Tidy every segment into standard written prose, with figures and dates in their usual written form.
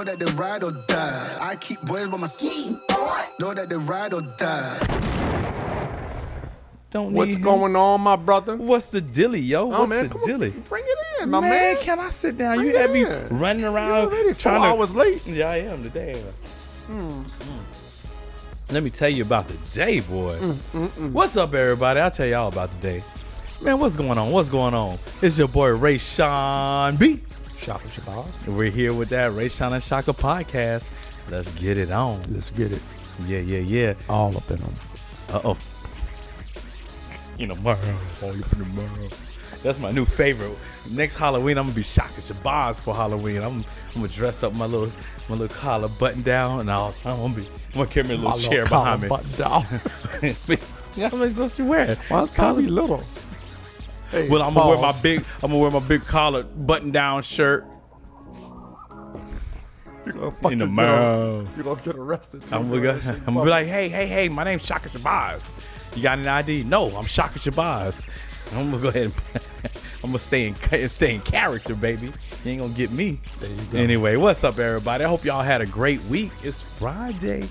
that they ride or die. I keep boys by my side. Know that they ride or die. Don't need What's him. going on, my brother? What's the dilly, yo? Oh, What's man, the come dilly? on, bring it in, my man. Can I sit down? Bring You had it me in. running You're around already 4 trying to. hours late. Yeah, I am today. Let me tell you about the day, boy. What's up, everybody? I'll tell y'all about the day. Man, what's going on? What's going on? It's your boy RAYSHON Shaka Shabazz. We're here with that RAYSHON&SHAKA podcast. Let's get it on. Let's get it Yeah. all up in them. Uh-oh. You know, that's my new favorite. Next Halloween, I'm gonna be Shaka Shabazz for Halloween. I'm gonna dress up my little collar button down, and all the time I'm gonna carry me a little chair behind me. Button down. Yeah, what supposed to wear? Well, it's probably little. Hey, Well, I'm gonna wear my big collar button down shirt. You're gonna In the mouth. You're gonna get arrested. Too, I'm gonna be like, hey, my name's Shaka Shabazz. You got an ID? No, I'm Shaka Shabazz. I'm gonna go ahead and I'm gonna stay in character, baby. You ain't gonna get me. There you go. Anyway, what's up, everybody? I hope y'all had a great week. It's Friday.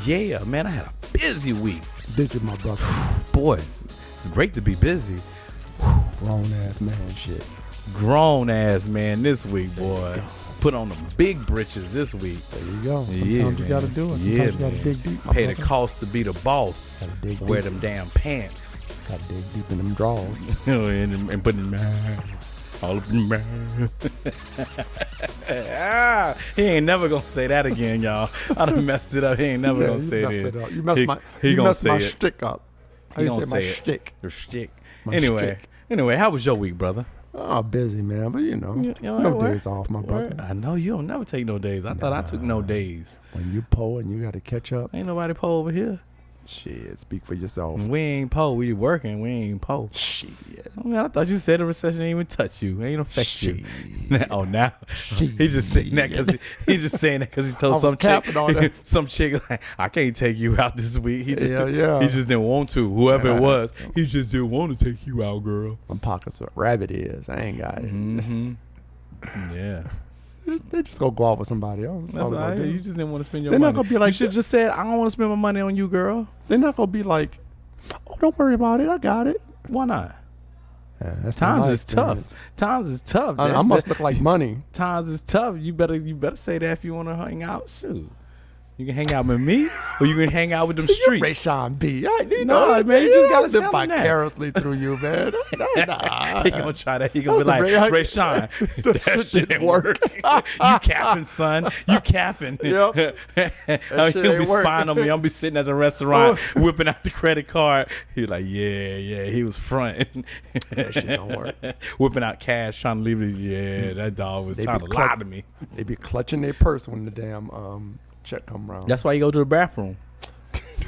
Yeah, man, I had a busy week. Did you, my brother? Boy, it's great to be busy. Grown ass man shit. Grown ass man this week, boy. Put on the big britches this week. There you go. Sometimes Yeah, you gotta man. do it. Sometimes Yeah, you gotta man. dig deep. my Pay the brother. cost to be the boss. Gotta dig Wear deep. them damn pants. Gotta dig deep in them drawers. and put them all up in He ain't never gonna say that again, y'all. I done messed it up. He ain't never gonna say messed that. it up. You messed He gonna say my it. shtick up. He gonna say my it. shtick. Your shtick. My Anyway, shtick. how was your week, brother? Oh, busy, man. But you know, You no where? days off, my brother. I know you don't never take no days. I thought I took no days. When you pull and you gotta catch up, Ain't nobody po over here. shit, speak for yourself. We ain't po. We working. We ain't po. Shit. I mean, I thought you said the recession ain't even touch you. Ain't affect you. Oh, now Shit. he just saying that because he told I was some capping on that. some chick like, I can't take you out this week. He just, Yeah. He just didn't want to. Whoever Yeah. it was, he just didn't want to take you out, girl. My pockets are rabbit is. I ain't got it. Mm-hmm. Yeah, They just go off with somebody else. That's that's all all they're right. gonna do. You just didn't want to spend your They're money. not gonna be like, you should just said, I don't want to spend my money on you, girl. They're not gonna be like, oh, don't worry about it. I got it. Why not? Yeah, that's Times my is experience. tough. Times is tough. I must look like money. Times is tough. You better say that if you want to hang out. Shoot, you can hang out with me, or you can hang out with them See, you're streets. Rayshawn B. You No, know that, man, you just gotta live tell him that. vicariously through you, man. Nah. He gonna try that. He gonna be That's like, a Ray Sean, that shit didn't work. You capping, son. You capping. Yep. He'll shit be ain't work. spying on me. I'll be sitting at the restaurant whipping out the credit card. He's like, yeah, he was fronting. That shit don't work. Whipping out cash, trying to leave it. Yeah, that dog was They trying be to lie to me. They be clutching their purse when the damn check come around. That's why you go to the bathroom.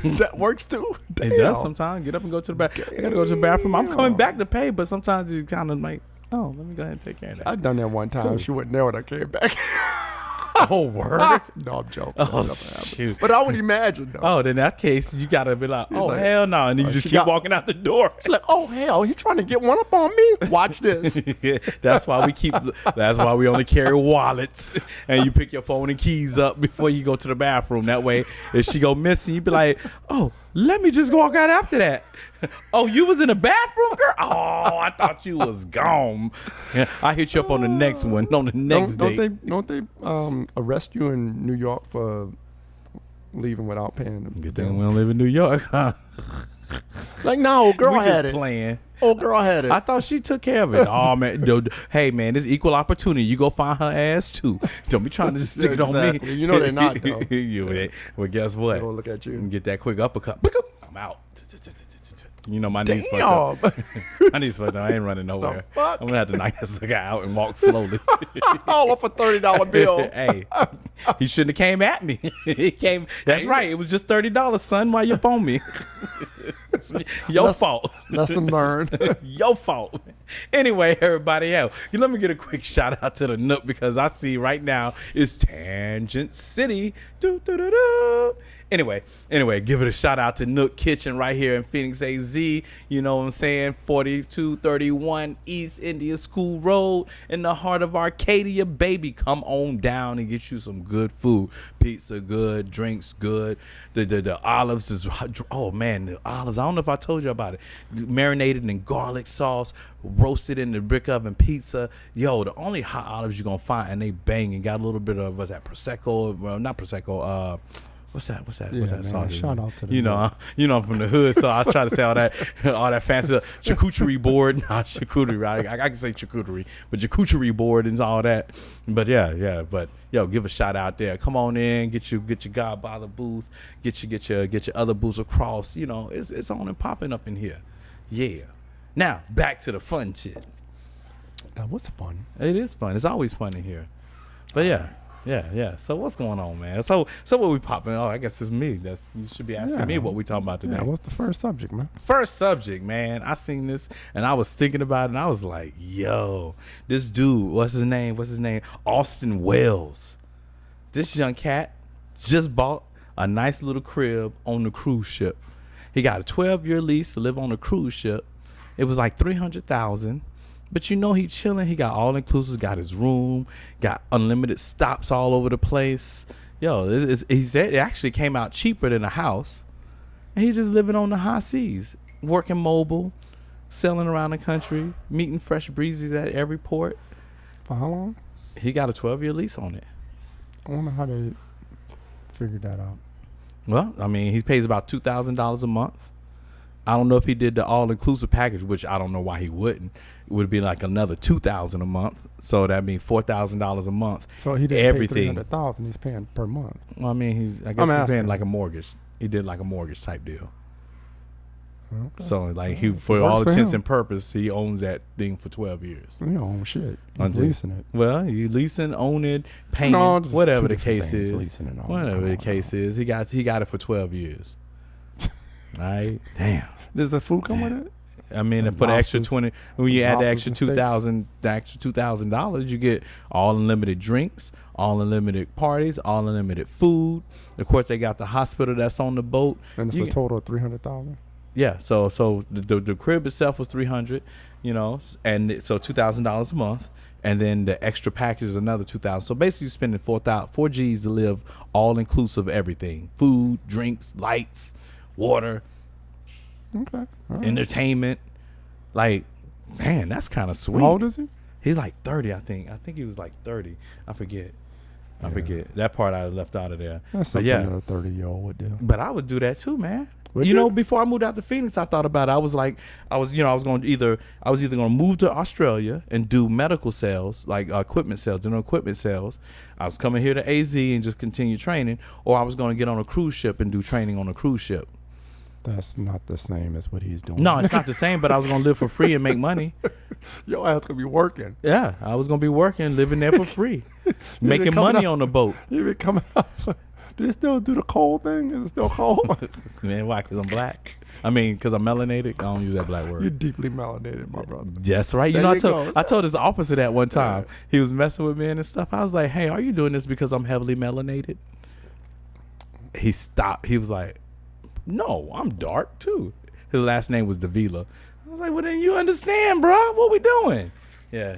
That works too. Damn. It does sometimes. Get up and go to the bathroom. I gotta go to the bathroom. I'm coming back to pay, but sometimes you kind of like, oh, let me go ahead and take care of that. I done that one time. Cool. She wasn't there when I came back. Oh, word. No, I'm joking. Oh, Nothing happened. shoot. But I would imagine though. Oh, then in that case, you gotta be like, oh, like, hell no. And then you just she keep got- walking out the door. She's like, oh hell, he trying to get one up on me. Watch this. That's why we only carry wallets. And you pick your phone and keys up before you go to the bathroom. That way, if she go missing, you be like, oh, let me just walk out after that. Oh, you was in the bathroom, girl? Oh, I thought you was gone. Yeah, I hit you up on the next one, on the next don't day. they arrest you in New York for leaving without paying them? Good thing we don't live in New York, huh? Like, no, girl We had just it. playing. Oh, girl had it. I thought she took care of it. Oh man, hey man, this equal opportunity. You go find her ass too. Don't be trying to just stick it on me. Exactly. You know they're not, though. Well, guess what? Go look at you. Get that quick uppercut. I'm out. You know my knees fucked up. Damn. My knees fucked up. I ain't running nowhere. fuck? I'm gonna have to knock this guy out and walk slowly. All up a $30 bill. Hey, he shouldn't have came at me. He came. That's right. It was just $30, son. Why you up on me? Your fault. Lesson learned. Your fault. Anyway, everybody else, let me get a quick shout out to the Nook because I see right now it's Tangent City. Doo, doo, doo, doo. Anyway, give it a shout out to Nook Kitchen right here in Phoenix, AZ. You know what I'm saying? 4231 East India School Road in the heart of Arcadia, baby. Come on down and get you some good food. Pizza good, drinks good. The olives is, oh man, the olives. I don't know if I told you about it. Marinated in garlic sauce, roasted in the brick oven pizza. Yo, the only hot olives you're gonna find, and they bang and got a little bit of, what's that, Prosecco? Well, not Prosecco. What's that? Yeah, What's that sauce? Shout out to the you know I'm from the hood, so I was trying to say all that fancy charcuterie board. Not charcuterie, right? I can say charcuterie, but charcuterie board and all that. But yeah. But yo, give a shout out there. Come on in, get your Godfather booth, get your other booths across. You know, it's on and popping up in here. Yeah. Now back to the fun shit. That was fun. It is fun. It's always fun in here. But yeah. So what's going on, man? So what we popping? Oh, I guess it's me. You should be asking me what we talking about today. Yeah, what's the first subject, man? First subject, man. I seen this and I was thinking about it and I was like, yo, this dude, what's his name? Austin Wells. This young cat just bought a nice little crib on the cruise ship. He got a 12-year lease to live on a cruise ship. It was like $300,000. But you know he chilling. He got all inclusive, got his room, got unlimited stops all over the place. Yo, he said it actually came out cheaper than a house. And he's just living on the high seas, working mobile, sailing around the country, meeting fresh breezes at every port. For how long? He got a 12-year lease on it. I wonder how they figured that out. Well, I mean, he pays about $2,000 a month. I don't know if he did the all-inclusive package, which I don't know why he wouldn't. It would be like another $2,000 a month, so that'd mean $4,000 a month. So he didn't everything. pay $300,000. He's paying per month. Well, I mean, I guess he's paying like a mortgage. He did like a mortgage type deal. Okay. So like for all intents and purposes, he owns that thing for 12 years. You own shit. He's leasing it. Well, you leasing, own it, paying, whatever the case is. Leasing and whatever the case is, he got it for 12 years. Right? Damn. Does the food come with it? I mean, for the extra 20, when you add the extra $2,000, you get all unlimited drinks, all unlimited parties, all unlimited food. Of course, they got the hospital that's on the boat. And it's a total of $300,000. Yeah. So the crib itself was $300, you know, and so $2,000 a month, and then the extra package is another $2,000. So basically, you're spending $4 G's to live all inclusive everything: food, drinks, lights, water. Okay. Right. Entertainment. Like, man, that's kind of sweet. How old is he? He's like 30, I think. I think he was like 30. I forget. That part I left out of there. That's something that a 30-year-old would do. But I would do that too, man. Would you know, before I moved out to Phoenix, I thought about it. I was going to either move to Australia and do medical sales, like equipment sales, equipment sales. I was coming here to AZ and just continue training, or I was going to get on a cruise ship and do training on a cruise ship. That's not the same as what he's doing. No, it's not the same, but I was going to live for free and make money. Your ass going to be working. Yeah, I was going to be working, living there for free, making money on the boat. You been coming up. Do they still do the cold thing? Is it still cold? Man, why? Because I'm black. I mean, because I'm melanated. I don't use that black word. You're deeply melanated, my brother. That's right. You know, I told his officer that one time. Yeah. He was messing with me and stuff. I was like, hey, are you doing this because I'm heavily melanated? He stopped. He was like, no, I'm dark too. His last name was Davila. I was like, well, then you understand, bro. What we doing? Yeah.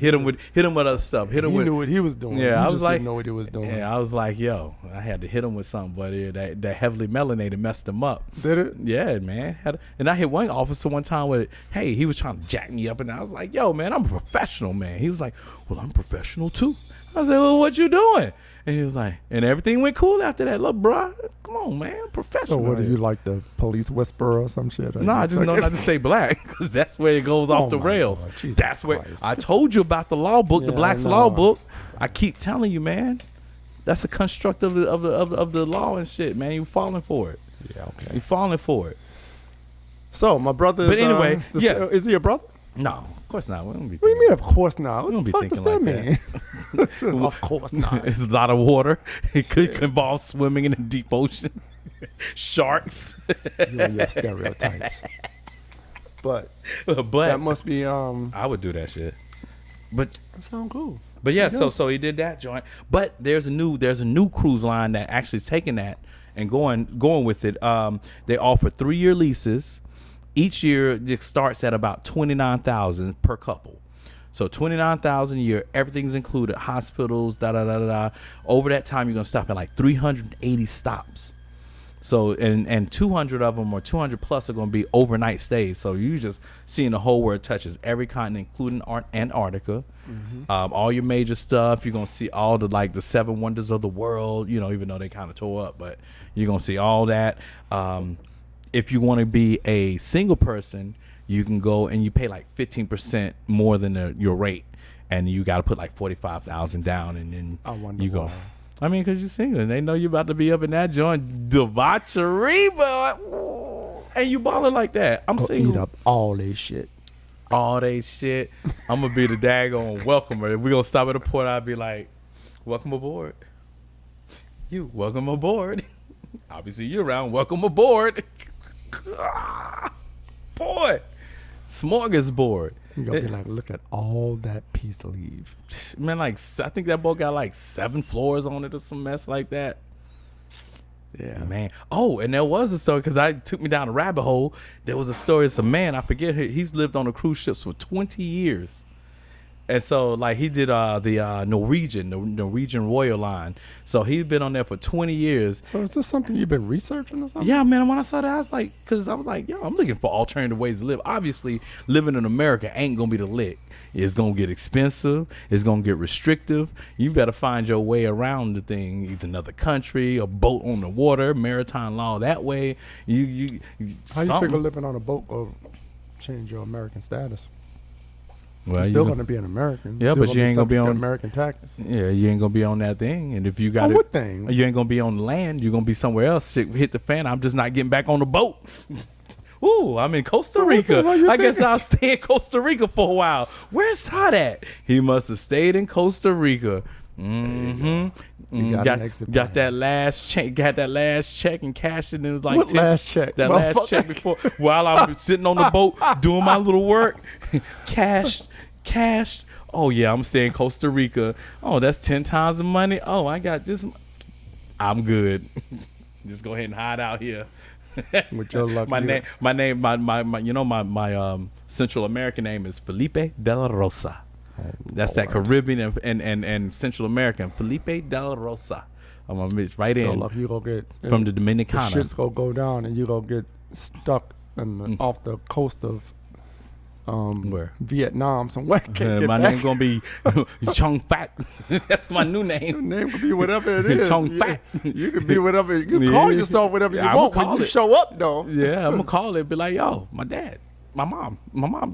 Hit him with other stuff. He knew what he was doing. Yeah, I was like, didn't know what he was doing. Yeah, I was like, yo, I had to hit him with something, but that heavily melanated messed him up. Did it? Yeah, man. And I hit one officer one time with, hey, he was trying to jack me up, and I was like, yo, man, I'm a professional, man. He was like, well, I'm professional too. I was like, well, what you doing? And he was like, and everything went cool after that. Look, bro, come on, man, professional. So what, do you like the police whisperer or some shit? No, I just know not to say black, because that's where it goes off the rails. That's where I told you about the law book, the Black's Law book. I keep telling you, man, that's a construct of the law and shit, man. You falling for it. Yeah, okay. You falling for it. So my brother. But anyway, is he a brother? No. Of course not. We don't be. What do you mean? Of course not. We don't be thinking like that. Of course not. It's a lot of water. It could involve swimming in the deep ocean. Sharks. You and your stereotypes. But that must be. I would do that shit. But that sounds cool. But yeah, so he did that joint. But there's a new cruise line that actually is taking that and going with it. They offer 3-year leases. Each year it starts at about $29,000 per couple. So $29,000 a year, everything's included, hospitals, Over that time, you're gonna stop at like 380 stops. So and 200 of them or 200 plus are gonna be overnight stays. So you just seeing the whole world, touches every continent, including Antarctica. All your major stuff. You're gonna see all the 7 wonders of the world. Even though they kind of tore up, but you're gonna see all that. If you want to be a single person, you can go and you pay like 15% more than your rate, and you got to put like $45,000 down, and then you go. I mean, because you're single, and they know you're about to be up in that joint debauchery, but and you balling like that. I'm single. Eat up all they shit. All they shit. I'm gonna be the daggone welcomer. If we gonna stop at the port, I'll be like, "Welcome aboard." You welcome aboard. Obviously, you're around. Welcome aboard. Boy, smorgasbord. You're gonna be like, look at all that peace leave. Man, I think that boat got like 7 floors on it or some mess like that. Yeah, man. Oh, and there was a story, because I took me down a rabbit hole. There was a story. It's a man, I forget. He's lived on the cruise ships for 20 years. And so, like, he did the Norwegian Royal Line. So he's been on there for 20 years. So is this something you've been researching or something? Yeah, man. When I saw that, I was like, yo, I'm looking for alternative ways to live. Obviously, living in America ain't gonna be the lick. It's gonna get expensive. It's gonna get restrictive. You better find your way around the thing. Either another country, a boat on the water, maritime law that way. How you figure living on a boat will change your American status? Well, you're still going to be an American. Yeah, but you ain't going to be on American taxes. Yeah, you ain't going to be on that thing. And if you got what thing? You ain't going to be on the land. You're going to be somewhere else. Shit, hit the fan. I'm just not getting back on the boat. Ooh, I'm in Costa Rica. I guess I'll stay in Costa Rica for a while. Where's Todd at? He must have stayed in Costa Rica. Got that last check. Got that last check and cashed it. And it was like what last check? That last check before while I'm sitting on the boat doing my little work. Cashed. Oh yeah, I'm staying in Costa Rica. Oh, that's 10 times the money. Oh, I got this. I'm good. Just go ahead and hide out here. With your luck. My Central American name is Felipe de la Rosa. That's that Caribbean and Central American. Felipe de la Rosa. I'm gonna mix right in. Luck, you gonna get from the Dominicana. The shit's gonna go down, and you gonna get stuck off the coast of where? Vietnam somewhere. My name gonna be Chong Fat. That's my new name. Your name could be whatever it is. Chong Fat. You can be whatever. You can call yourself whatever you want when you show up, though. Yeah, I'm gonna call it. Be like, yo, my dad, my mom.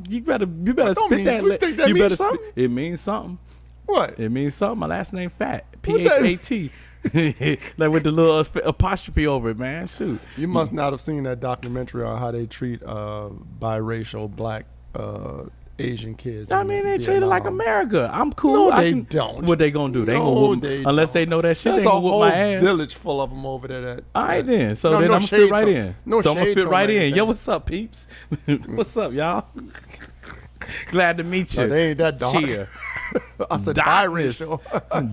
You better spit that. You think that means something? It means something. What? It means something. My last name Fat. Phat. Like with the little apostrophe over it, man. Shoot. You must not have seen that documentary on how they treat biracial black Asian kids. I mean, they treat it like America. I'm cool. No, they don't. What they gonna do? They ain't gonna whoop me. Unless they know that shit. They gonna whoop my ass. There's a whole village full of them over there. All right then. So then I'm gonna fit right in. So I'm gonna fit right in. Yo, what's up, peeps? What's up, y'all? Glad to meet you. No, they ain't that dark. Cheer. I said darkness.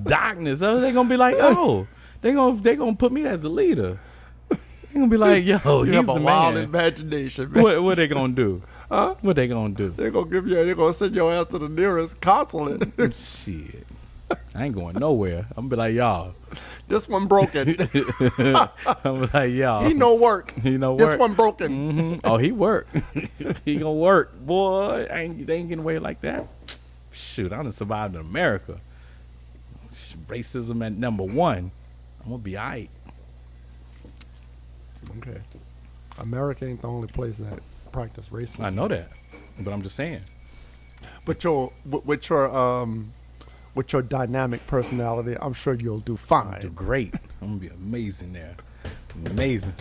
Darkness. So they gonna be like, oh, they gonna put me as the leader. They gonna be like, yo, you he's have the a man. wild imagination, man. What they gonna do? Huh? What they gonna do? They're gonna send your ass to the nearest consulate. Shit. I ain't going nowhere. I'm gonna be like, y'all. This one broken. I'm like, y'all. He no work. This one broken. Mm-hmm. Oh, he work. He gonna work. Boy, they ain't getting away like that. Shoot, I done survived in America. Racism at number 1. I'm gonna be all right. Okay. America ain't the only place that practice racism. I know that, but I'm just saying. But with your dynamic personality, I'm sure you'll do fine. I'll do great. I'm gonna be amazing there. Amazing.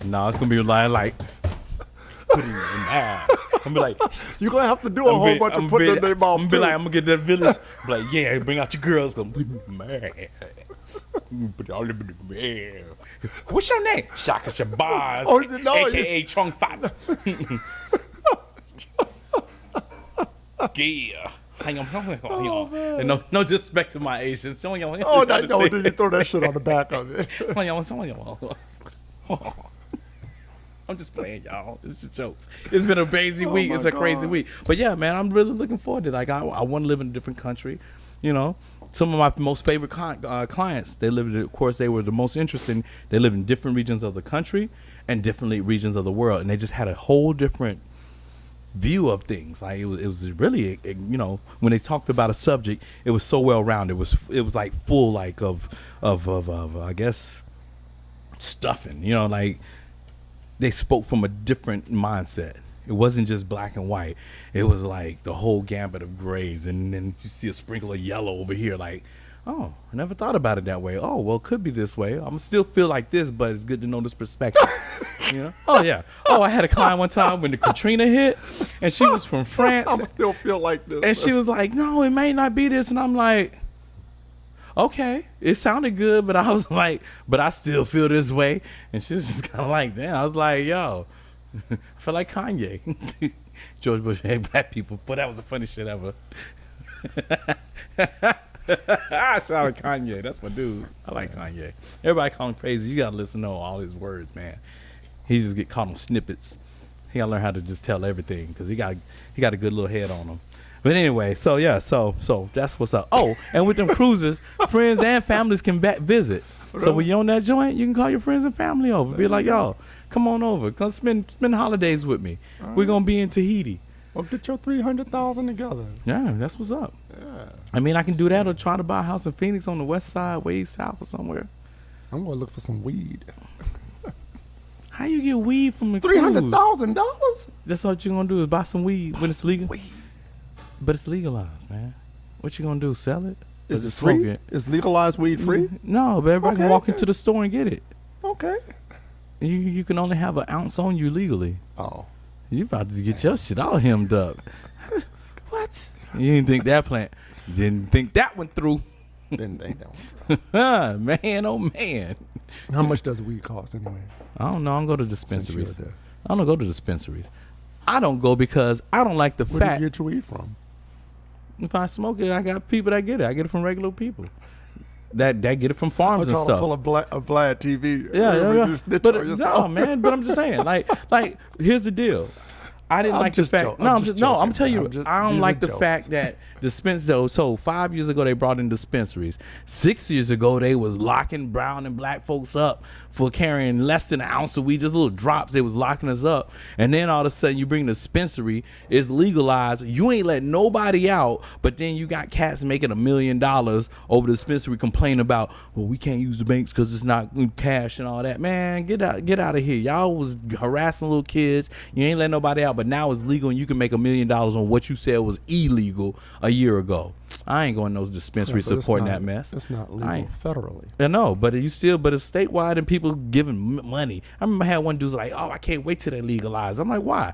No, it's gonna be like putting in mad. I'm gonna be like, you're gonna have to do a whole bunch of putting in their mouth. I'm gonna be like, I'm gonna get that village. Be like, yeah, bring out your girls. Gonna be mad. What's your name? Shaka Shabazz, aka Chung Fat. Yeah. And no disrespect to my Asians. Oh, no, did you throw that shit on the back of it? I'm just playing, y'all. It's just jokes. It's been a crazy week. It's a crazy week. But yeah, man, I'm really looking forward to it. Like, I want to live in a different country. You know, some of my most favorite clients, they lived, of course, they were the most interesting. They live in different regions of the country and different regions of the world. And they just had a whole different view of things. Like, it was really, you know, when they talked about a subject, it was so well rounded. It was like full, like, of I guess, stuffing, you know, like, they spoke from a different mindset. It wasn't just black and white. It was like the whole gambit of grays. And then you see a sprinkle of yellow over here. Like, oh, I never thought about it that way. Oh, well, it could be this way. I'm still feel like this, but it's good to know this perspective. You know? Oh, yeah. Oh, I had a client one time when the Katrina hit, and she was from France. I still feel like this. And she was like, no, it may not be this. And I'm like, okay, it sounded good, but I was like, but I still feel this way. And she was just kind of like, damn. I was like, yo, I feel like Kanye. George Bush hate black people. But that was the funniest shit ever. Shout out to Kanye. That's my dude. I like Kanye. Everybody call him crazy. You got to listen to all his words, man. He just get caught on snippets. He got to learn how to just tell everything because he got a good little head on him. But anyway, so yeah, so that's what's up. Oh, and with them cruises, friends and families can visit. So when you're on that joint, you can call your friends and family over. Be like, yo, come on over. Come spend holidays with me. Right. We're going to be in Tahiti. Well, get your 300,000 together. Yeah, that's what's up. Yeah. I mean, I can do that or try to buy a house in Phoenix on the west side, way south or somewhere. I'm going to look for some weed. How you get weed from the $300,000? That's what you're going to do is buy some weed when it's legal. Weed. But it's legalized, man. What you going to do, sell it? Is it free? Is legalized weed free? No, but everybody can walk into the store and get it. Okay. You can only have an ounce on you legally. Oh. You about to get your shit all hemmed up. What? You didn't think that plant. Didn't think that one through. Didn't think that one. Man, oh man. How much does weed cost anyway? I don't know. I don't go to dispensaries. I don't go to dispensaries. I don't go because I don't like the fact. Where do you get your weed from? If I smoke it, I got people that get it. I get it from regular people. That get it from farms and stuff. I'm trying to pull a Vlad TV. Yeah. But no, man. But I'm just saying, like, here's the deal. I didn't like the fact. I'm telling you, I don't like the fact that dispensaries. So 5 years ago they brought in dispensaries. 6 years ago they was locking brown and black folks up for carrying less than an ounce of weed, just little drops. They was locking us up, and then all of a sudden you bring the dispensary, it's legalized. You ain't let nobody out, but then you got cats making $1 million over the dispensary, complaining about, well, we can't use the banks because it's not cash and all that. Man, get out of here. Y'all was harassing little kids. You ain't let nobody out, but now it's legal and you can make $1 million on what you said was illegal a year ago. I ain't going to those dispensaries supporting that mess. It's not legal federally. I know, but it's statewide and people giving money. I remember I had one dude's like, oh, I can't wait till they legalize. I'm like, why?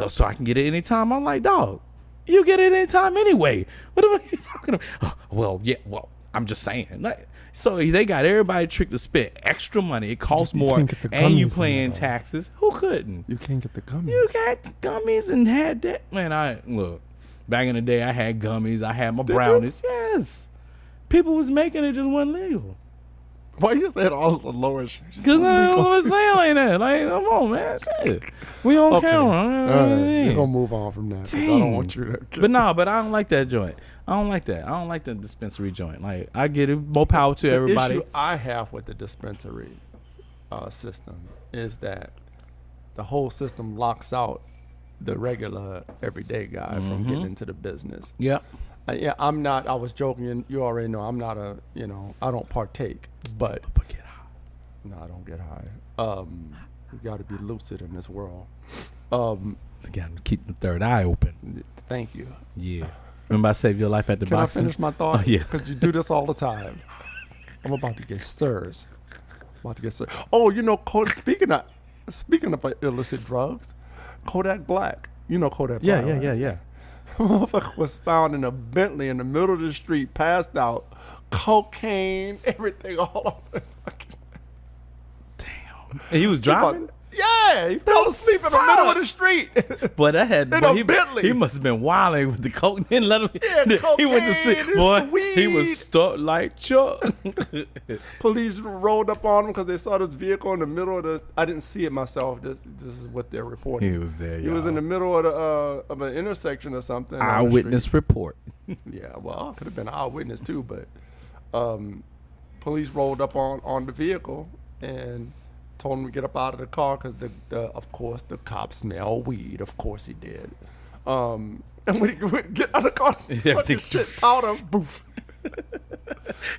So I can get it anytime. I'm like, dog, you get it anytime anyway. What are you talking about? Well, I'm just saying. Like, so they got everybody tricked to spend extra money. It costs more, and you paying taxes. Who couldn't? You can't get the gummies. You got gummies and had that. Man, look. Back in the day, I had gummies. I had my brownies. Yes. People was making it, just wasn't legal. Why you said all the lower shit? Because I was saying like that. Like, come on, man. Shit. We on camera. All right. We're going to move on from that. I don't want you to. But I don't like that joint. I don't like that. I don't like the dispensary joint. Like, I get it. More power to everybody. The issue I have with the dispensary system is that the whole system locks out the regular everyday guy from getting into the business. Yep. Yeah, I'm not. I was joking. You already know I'm not a. I don't partake. But get high. No, I don't get high. You got to be lucid in this world. You got to keep the third eye open. Thank you. Yeah. Remember I saved your life at the boxing? Can I finish my thought? Oh, yeah. Because you do this all the time. I'm about to get stirs. Oh, speaking of illicit drugs, Kodak Black. You know Kodak Black. Yeah. Motherfucker was found in a Bentley in the middle of the street, passed out, cocaine, everything all over the fucking. Damn. And he was driving? Yeah, Yeah, he fell asleep in the middle of the street. Boy, that had In boy, a Bentley. he must have been wilding with the coke. Didn't let him. Yeah, he went to sleep. cocaine, Boy, weed. he was stuck like Chuck. Police rolled up on him because they saw this vehicle in the middle of the. I didn't see it myself. This is what they're reporting. He was there. He was in the middle of the of an intersection or something. on the eyewitness report. street. Yeah, well, could have been an eyewitness too, but police rolled up on the vehicle and told him to get up out of the car because of course the cop smelled weed. Of course he did. And when he would get out of the car, fucking shit powder, boof.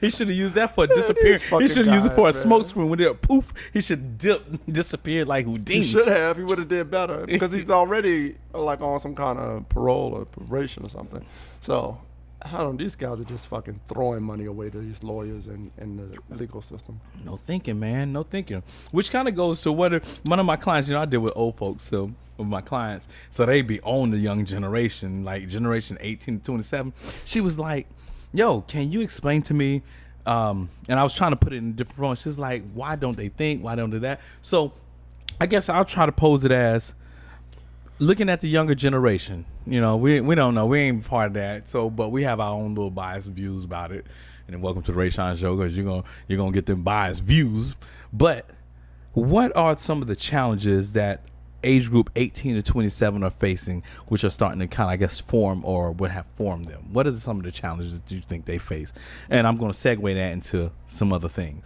He should have used that for disappearing. these He should have used it for a guys, man. smoke screen. When they poof, he should disappear like Houdini. He should have. He would have did better because he's already like on some kind of parole or probation or something. So, I don't. These guys are just fucking throwing money away to these lawyers and the legal system. No thinking, man. No thinking. Which kind of goes to one of my clients. You know, I deal with old folks, so with my clients, so they be on the young generation, like generation 18 to 27. She was like, "Yo, can you explain to me?" And I was trying to put it in different forms. She's like, "Why don't they think? Why don't they do that?" So, I guess I'll try to pose it as looking at the younger generation. You know, we don't know. We ain't part of that. So, but we have our own little biased views about it. And then welcome to the Rayshawn Show, because you're gonna get them biased views. But what are some of the challenges that age group 18 to 27 are facing, which are starting to kind of, I guess, form or would have formed them? What are some of the challenges that you think they face? And I'm going to segue that into some other things.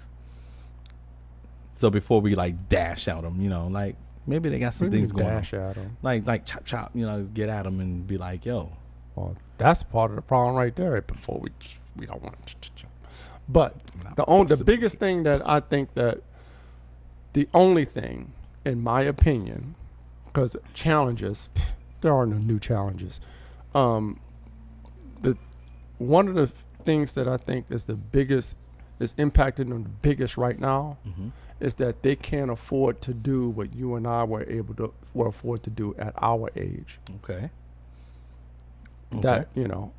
So before we like dash out them, you know, like maybe they got some things going dash on. at them. Like chop, you know, get at them and be like, yo. Well, that's part of the problem right there. Before we don't want to chop. But the biggest thing that I think that the only thing, in my opinion, because challenges, there are no new challenges. One of the things that I think is the biggest, is impacting them the biggest right now, is that they can't afford to do what you and I were afford to do at our age. Okay. That, you know,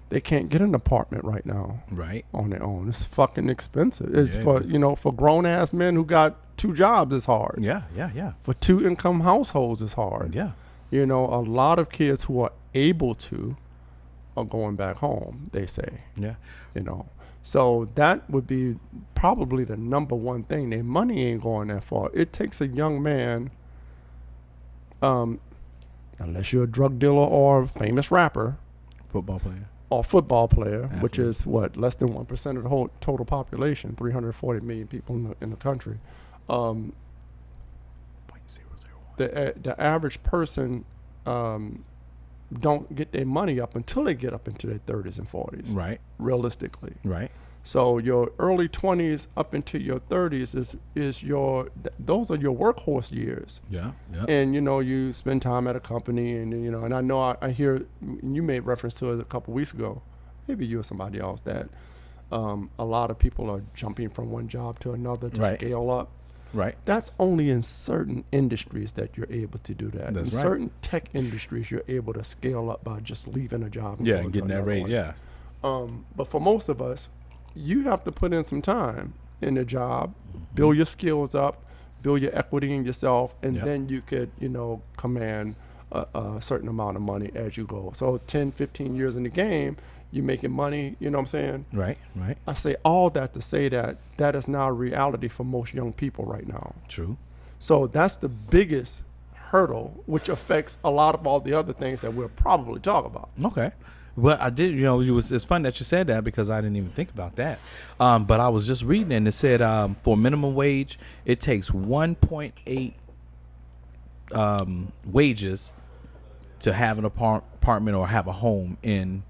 they can't get an apartment right now. Right. On their own. It's fucking expensive. It's Yeah. for grown ass men who got 2 jobs, it's hard. Yeah. For 2 income households, it's hard. Yeah. You know, a lot of kids who are able to are going back home, they say. Yeah. You know. So that would be probably the number one thing. Their money ain't going that far. It takes a young man, unless you're a drug dealer or a famous rapper, Football player. or football player, Athlete. which is what, less than 1% of the whole total population, 340 million people in the country. 0.001. The average person don't get their money up until they get up into their 30s and 40s. Right. Realistically. Right. So your early 20s up into your 30s those are your workhorse years. Yeah. Yeah. And, you know, you spend time at a company and, you know, and I know I hear you made reference to it a couple weeks ago, maybe you or somebody else, that a lot of people are jumping from one job to another to Right. scale up. Right. That's only in certain industries that you're able to do that. That's in right. certain tech industries, you're able to scale up by just leaving a job. Yeah, going and to getting that another raise. one. Yeah. But for most of us, you have to put in some time in the job, build your skills up, build your equity in yourself, and Yep. then you could, you know, command a certain amount of money as you go. So 10, 15 years in the game, you're making money, you know what I'm saying? Right. Right. I say all that to say that that is now a reality for most young people right now. True. So that's the biggest hurdle, which affects a lot of all the other things that we'll probably talk about. Okay. Well, I did, you know, it's funny that you said that because I didn't even think about that. But I was just reading and it said for minimum wage, it takes 1.8 wages to have an apartment or have a home in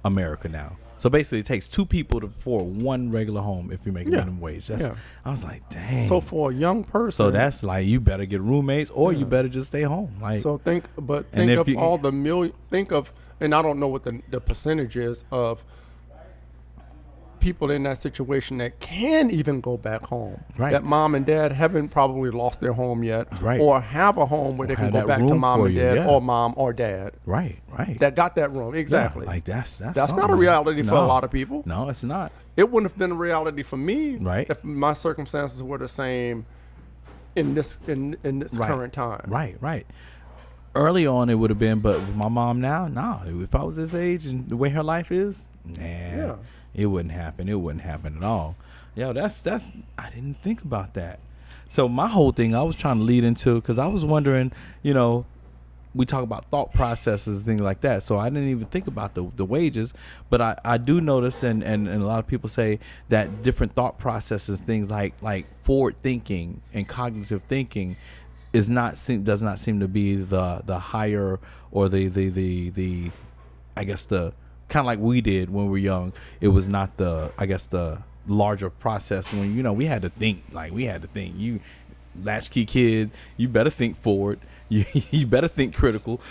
America now. So basically, it takes 2 people for one regular home if you make a minimum wage. That's, I was like, dang. So for a young person, So that's like you better get roommates or you better just stay home. Like, so think And of if you- all the million. Think of, and I don't know what the percentage is of people in that situation that can even go back home. Right. That mom and dad haven't probably lost their home yet, Right. or have a home where they can have go that back to room mom for and you, dad, yeah. or mom or dad right. that got that room. Exactly. Yeah, like that's That's not a something. reality for a No. lot of people. No, it's not. It wouldn't have been a reality for me Right. if my circumstances were the same in this current time. Right. Early on, it would have been, but with my mom now, nah. If I was this age and the way her life is, it wouldn't happen. It wouldn't happen at all. Yo, that's. I didn't think about that. So my whole thing, I was trying to lead into, because I was wondering, we talk about thought processes, things like that. So I didn't even think about the wages, but I do notice, and a lot of people say that different thought processes, things like forward thinking and cognitive thinking, does not seem to be the higher, or the I guess the kind of like we did when we were young. It was not the larger process when we had to think. You latchkey kid, you better think forward. You better think critical,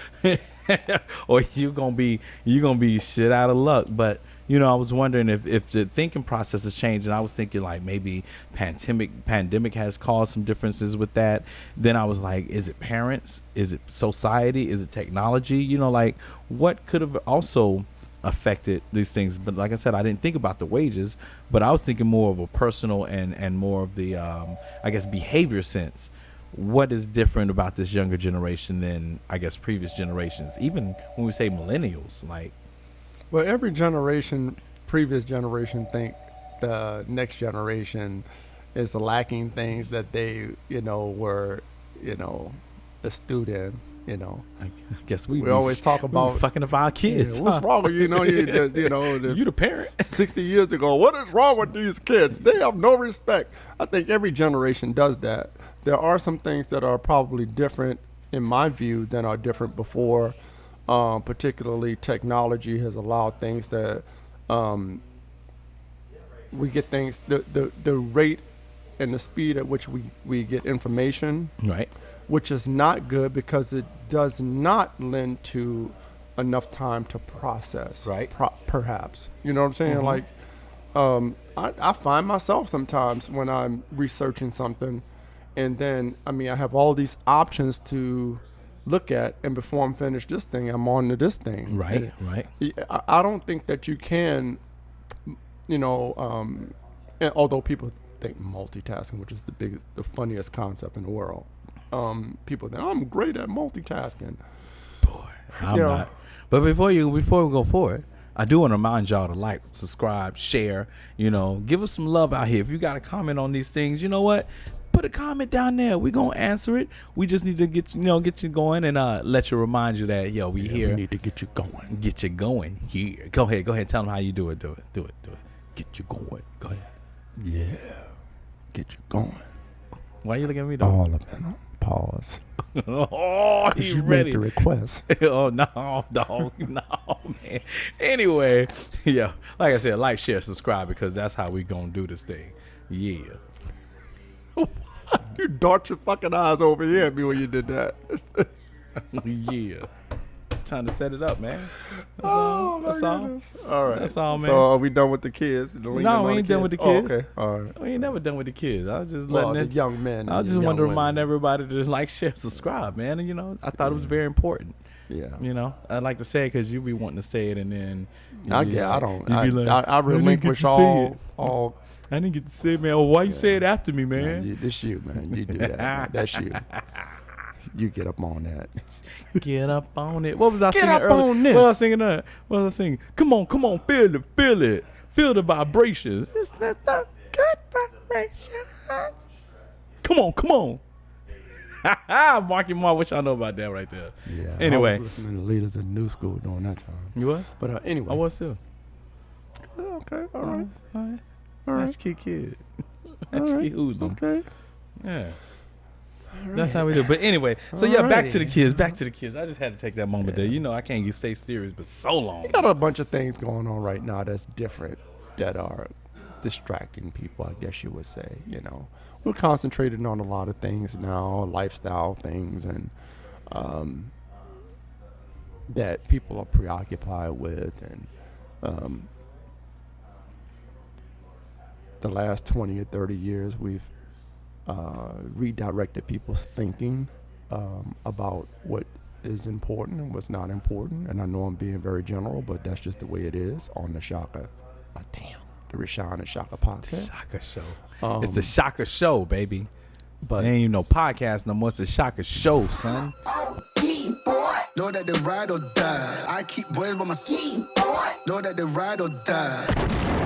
or you're gonna be shit out of luck. But I was wondering if the thinking process has changed, and I was thinking like maybe pandemic has caused some differences with that. Then I was like, is it parents? Is it society? Is it technology? Like what could have also affected these things? But like I said, I didn't think about the wages, but I was thinking more of a personal and more of the behavior sense. What is different about this younger generation than previous generations? Even when we say millennials, well, every generation, previous generation, think the next generation is lacking things that they were astute in. I guess we always talk about fucking of our kids. Yeah, what's wrong with you the parent. 60 years ago, what is wrong with these kids? They have no respect. I think every generation does that. There are some things that are probably different, in my view, than are different before. Particularly, technology has allowed things that we get things. The rate and the speed at which we get information, right, which is not good because it does not lend to enough time to process. Right. Perhaps. You know what I'm saying? Mm-hmm. I find myself sometimes when I'm researching something, and then, I have all these options to look at, and before I'm finished this thing, I'm on to this thing. Right. I don't think that you can, and although people think multitasking, which is the funniest concept in the world. People think I'm great at multitasking. Boy, I'm not. But before we go forward, I do want to remind y'all to like, subscribe, share. Give us some love out here. If you got a comment on these things, you know what? Put a comment down there. We're gonna answer it. We just need to get you going and remind you that we here. We need to get you going. Get you going here. Go ahead. Tell them how you do it. Do it. Get you going. Go ahead. Yeah. Get you going. Why are you looking at me though? All of it. Pause. Oh, he's ready. Made the request. Oh no, dog, no, man. Anyway, like I said, like, share, subscribe, because that's how we gonna do this thing. Yeah. You dart your fucking eyes over here at me when you did that. Yeah. Trying to set it up, man. That's all. All right. That's all, man. So are we done with the kids? No, we ain't done with the kids. Oh, okay. All right. We ain't never done with the kids. I was just the young men. I just wanted to remind everybody to like, share, subscribe, man. And I thought it was very important. Yeah. I'd like to say it because you be wanting to say it, and then I relinquish all. I didn't get to say it, man. Well, why you say it after me, man? This you, man. You do that. Man. That's you. You get up on that. Get up on it. What was I singing earlier? Get up on this. What was I singing? Come on. Feel it. Feel the vibrations. It's the good vibrations. Come on. Marky Mark, what y'all know about that right there? Yeah. Anyway. I was listening to Leaders in New School during that time. You was? But anyway. I was too. Okay. All right. That's kid. That's hoodlum. Okay. Yeah. Right. That's how we do. But anyway, so back to the kids. I just had to take that moment there. I can't stay serious but so long. We got a bunch of things going on right now that's different, that are distracting people, I guess you would say. We're concentrating on a lot of things now, lifestyle things, and that people are preoccupied with, and the last 20 or 30 years we've redirected people's thinking about what is important and what's not important. And I know I'm being very general, but that's just the way it is on the Shaka. The RAYSHON and Shaka podcast. Shaka show. It's the Shaka show, baby. But it ain't even no podcast no more. It's a Shaka show, son. Know that they ride or die. I keep boys by my side. Know that they ride or die.